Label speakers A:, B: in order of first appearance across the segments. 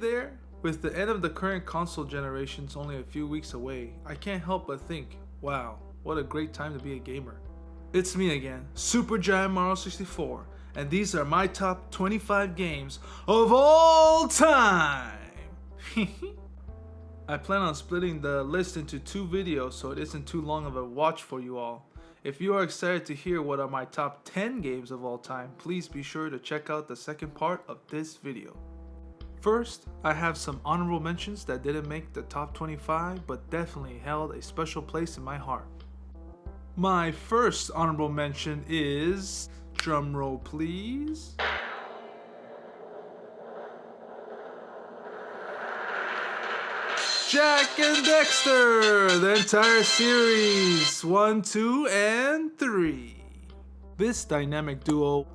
A: there, with the end of the current console generations only a few weeks away, I can't help but think, wow, what a great time to be a gamer. It's me again, Super Giant Mario 64, and these are my top 25 games of all time! I plan on splitting the list into 2 videos so it isn't too long of a watch for you all. If you are excited to hear what are my top 10 games of all time, please be sure to check out the second part of this video. First, I have some honorable mentions that didn't make the top 25 but definitely held a special place in my heart. My first honorable mention is, drumroll please, Jak and Daxter, the entire series, 1, 2, and 3. This dynamic duo,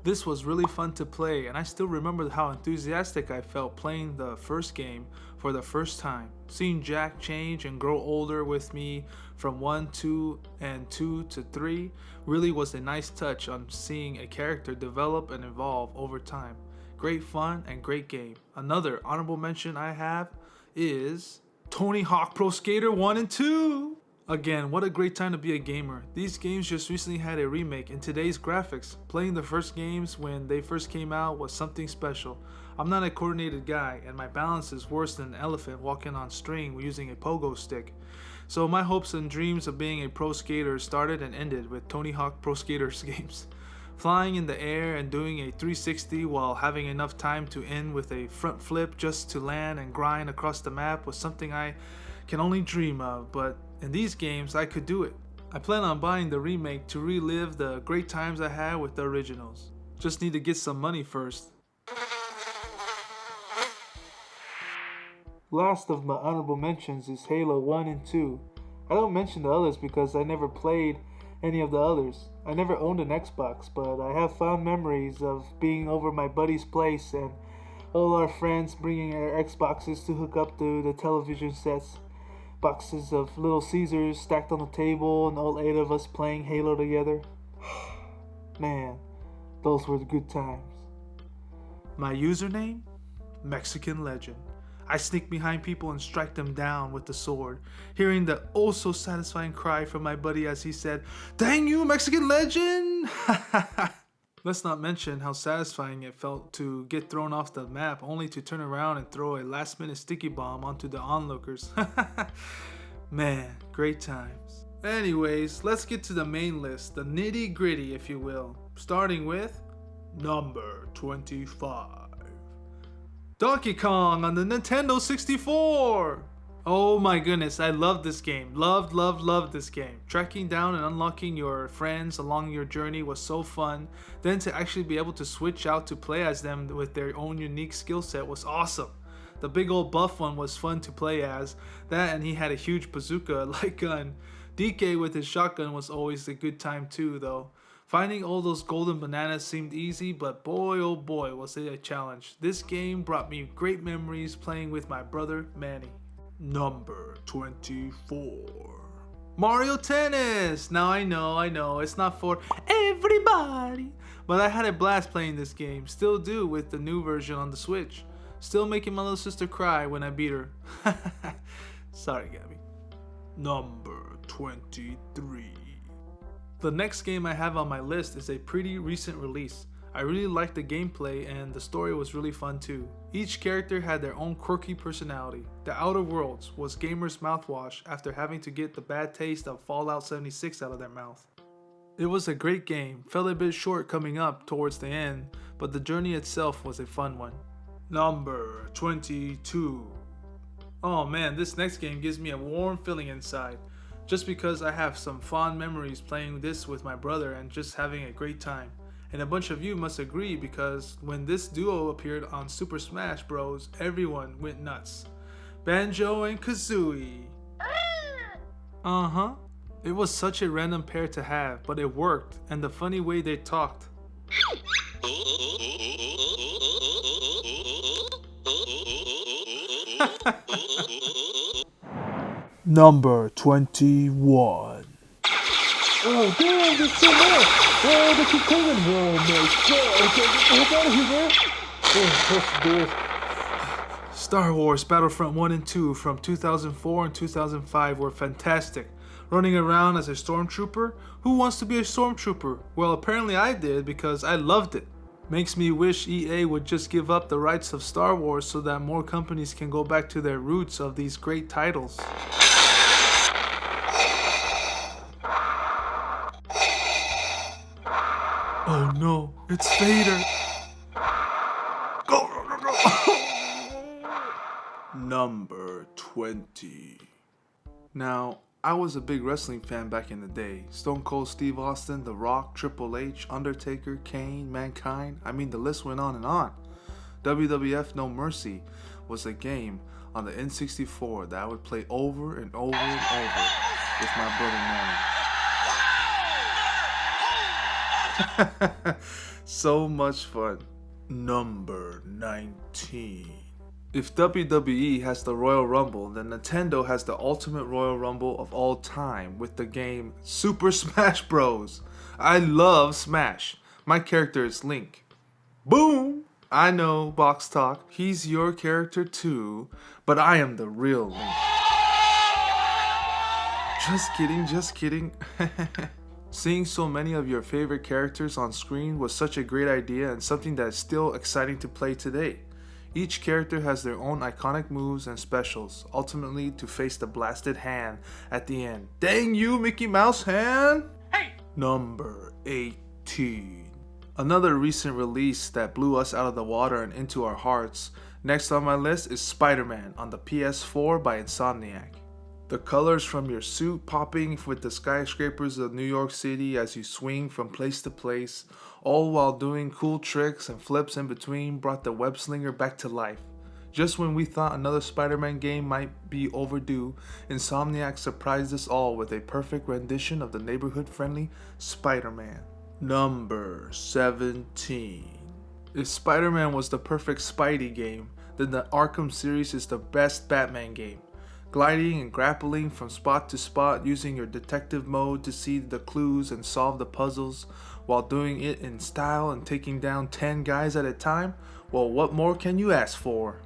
A: This was really fun to play, and I still remember how enthusiastic I felt playing the first game for the first time. Seeing Jak change and grow older with me from 1, 2, and 2 to 3 really was a nice touch on seeing a character develop and evolve over time. Great fun and great game. Another honorable mention I have is Tony Hawk Pro Skater 1 and 2. Again, what a great time to be a gamer. These games just recently had a remake in today's graphics. Playing the first games when they first came out was something special. I'm not a coordinated guy, and my balance is worse than an elephant walking on string using a pogo stick. So my hopes and dreams of being a pro skater started and ended with Tony Hawk Pro Skaters games. Flying in the air and doing a 360 while having enough time to end with a front flip just to land and grind across the map was something I can only dream of, but in these games I could do it. I plan on buying the remake to relive the great times I had with the originals. Just need to get some money first. Last of my honorable mentions is Halo 1 and 2. I don't mention the others because I never played any of the others. I never owned an Xbox, but I have fond memories of being over my buddy's place and all our friends bringing our Xboxes to hook up to the television sets. Boxes of Little Caesars stacked on the table and all 8 of us playing Halo together. Man, those were the good times. My username? Mexican Legend. I sneak behind people and strike them down with the sword, hearing the oh so satisfying cry from my buddy as he said, "Dang you, Mexican Legend!" Let's not mention how satisfying it felt to get thrown off the map only to turn around and throw a last minute sticky bomb onto the onlookers. Man, great times. Anyways, let's get to the main list, the nitty gritty if you will, starting with number 25. Donkey Kong on the Nintendo 64! Oh my goodness, I love this game. Loved this game. Tracking down and unlocking your friends along your journey was so fun. Then to actually be able to switch out to play as them with their own unique skill set was awesome. The big old buff one was fun to play as. That, and he had a huge bazooka-like gun. DK with his shotgun was always a good time too though. Finding all those golden bananas seemed easy, but boy oh boy was it a challenge. This game brought me great memories playing with my brother Manny. Number 24. Mario Tennis! Now I know, it's not for everybody, but I had a blast playing this game, still do with the new version on the Switch. Still making my little sister cry when I beat her. Sorry, Gabby. Number 23. The next game I have on my list is a pretty recent release. I really liked the gameplay and the story was really fun too. Each character had their own quirky personality. The Outer Worlds was gamers' mouthwash after having to get the bad taste of Fallout 76 out of their mouth. It was a great game, felt a bit short coming up towards the end, but the journey itself was a fun one. Number 22. Oh man, this next game gives me a warm feeling inside. Just because I have some fond memories playing this with my brother and just having a great time. And a bunch of you must agree because when this duo appeared on Super Smash Bros, everyone went nuts. Banjo and Kazooie. It was such a random pair to have, but it worked, and the funny way they talked. Number 21. Oh damn, there's so much! Oh, they keep coming! Oh my god! Okay, get out of here, man! Oh, let's do it. Star Wars Battlefront 1 and 2 from 2004 and 2005 were fantastic. Running around as a stormtrooper? Who wants to be a stormtrooper? Well, apparently I did because I loved it. Makes me wish EA would just give up the rights of Star Wars so that more companies can go back to their roots of these great titles. Oh no, it's Vader! Go, go, go, go! Number 20. Now, I was a big wrestling fan back in the day. Stone Cold Steve Austin, The Rock, Triple H, Undertaker, Kane, Mankind, I mean the list went on and on. WWF No Mercy was a game on the N64 that I would play over and over and over with my brother Manny. So much fun. Number 19. If WWE has the Royal Rumble, then Nintendo has the ultimate Royal Rumble of all time with the game Super Smash Bros. I love Smash. My character is Link. Boom! I know, Box Talk, he's your character too, but I am the real Link. Just kidding, just kidding. Seeing so many of your favorite characters on screen was such a great idea and something that is still exciting to play today. Each character has their own iconic moves and specials, ultimately to face the blasted hand at the end. Dang you, Mickey Mouse hand! Hey! Number 18. Another recent release that blew us out of the water and into our hearts. Next on my list is Spider-Man on the PS4 by Insomniac. The colors from your suit popping with the skyscrapers of New York City as you swing from place to place, all while doing cool tricks and flips in between, brought the web slinger back to life. Just when we thought another Spider-Man game might be overdue, Insomniac surprised us all with a perfect rendition of the neighborhood-friendly Spider-Man. Number 17. If Spider-Man was the perfect Spidey game, then the Arkham series is the best Batman game. Gliding and grappling from spot to spot using your detective mode to see the clues and solve the puzzles while doing it in style and taking down 10 guys at a time, well, what more can you ask for?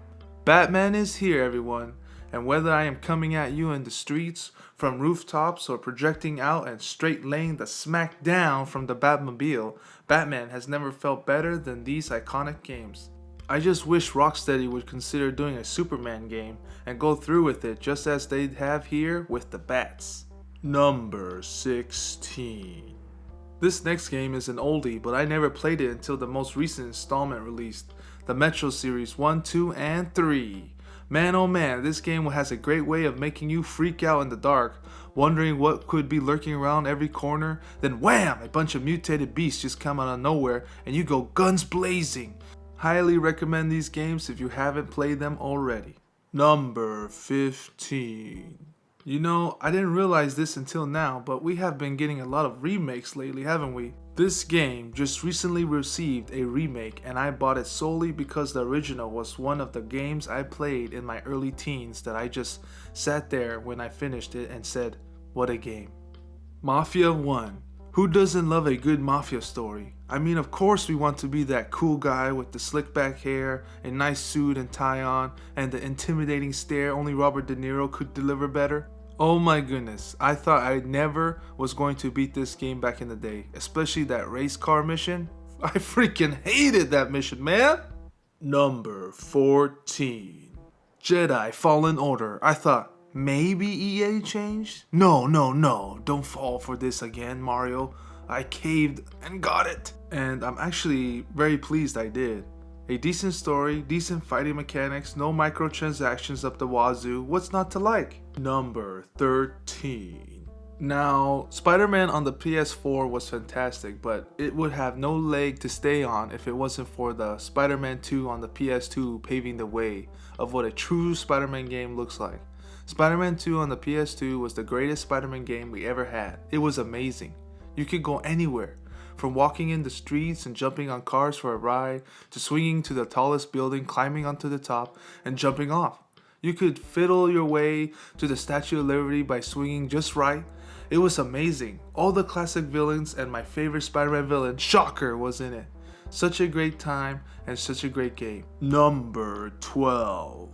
A: Batman is here, everyone, and whether I am coming at you in the streets, from rooftops, or projecting out and straight laying the smack down from the Batmobile, Batman has never felt better than these iconic games. I just wish Rocksteady would consider doing a Superman game and go through with it just as they have here with the Bats. Number 16. This next game is an oldie, but I never played it until the most recent installment released, the Metro Series 1, 2, and 3. Man oh man, this game has a great way of making you freak out in the dark, wondering what could be lurking around every corner, then wham! A bunch of mutated beasts just come out of nowhere and you go guns blazing. Highly recommend these games if you haven't played them already. Number 15. You know, I didn't realize this until now, but we have been getting a lot of remakes lately, haven't we? This game just recently received a remake and I bought it solely because the original was one of the games I played in my early teens that I just sat there when I finished it and said, what a game. Mafia 1. Who doesn't love a good mafia story? I mean, of course we want to be that cool guy with the slick back hair, a nice suit and tie on, and the intimidating stare only Robert De Niro could deliver better. Oh my goodness, I thought I never was going to beat this game back in the day, especially that race car mission. I freaking hated that mission, man! Number 14. Jedi Fallen Order. I thought, maybe EA changed? No, don't fall for this again, Mario. I caved and got it. And I'm actually very pleased I did. A decent story, decent fighting mechanics, no microtransactions up the wazoo, what's not to like? Number 13. Now, Spider-Man on the PS4 was fantastic, but it would have no leg to stay on if it wasn't for the Spider-Man 2 on the PS2 paving the way of what a true Spider-Man game looks like. Spider-Man 2 on the PS2 was the greatest Spider-Man game we ever had. It was amazing. You could go anywhere, from walking in the streets and jumping on cars for a ride, to swinging to the tallest building, climbing onto the top, and jumping off. You could fiddle your way to the Statue of Liberty by swinging just right. It was amazing. All the classic villains and my favorite Spider-Man villain, Shocker, was in it. Such a great time and such a great game. Number 12.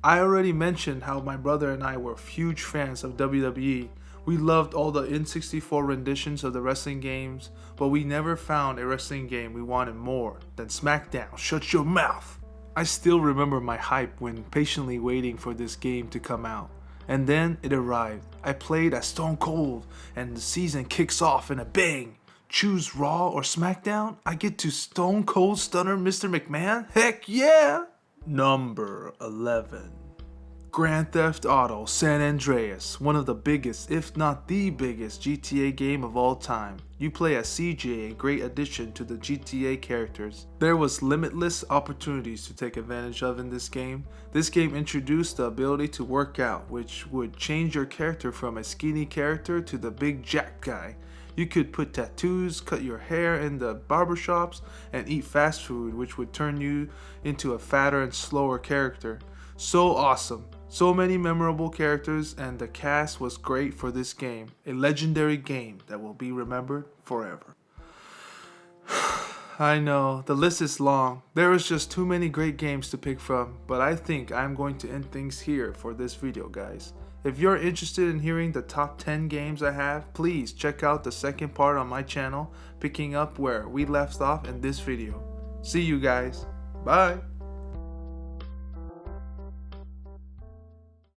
A: I already mentioned how my brother and I were huge fans of WWE. We loved all the N64 renditions of the wrestling games, but we never found a wrestling game we wanted more than SmackDown. Shut your mouth! I still remember my hype when patiently waiting for this game to come out. And then it arrived. I played as Stone Cold, and the season kicks off in a bang. Choose Raw or SmackDown? I get to Stone Cold Stunner Mr. McMahon? Heck yeah! Number 11. Grand Theft Auto San Andreas, one of the biggest, if not the biggest, GTA game of all time. You play as CJ, a great addition to the GTA characters. There was limitless opportunities to take advantage of in this game. This game introduced the ability to work out, which would change your character from a skinny character to the big jack guy. You could put tattoos, cut your hair in the barbershops, and eat fast food, which would turn you into a fatter and slower character. So awesome. So many memorable characters, and the cast was great for this game. A legendary game that will be remembered forever. I know, the list is long. There is just too many great games to pick from, but I think I'm going to end things here for this video, guys. If you're interested in hearing the top 10 games I have, please check out the second part on my channel, picking up where we left off in this video. See you guys. Bye.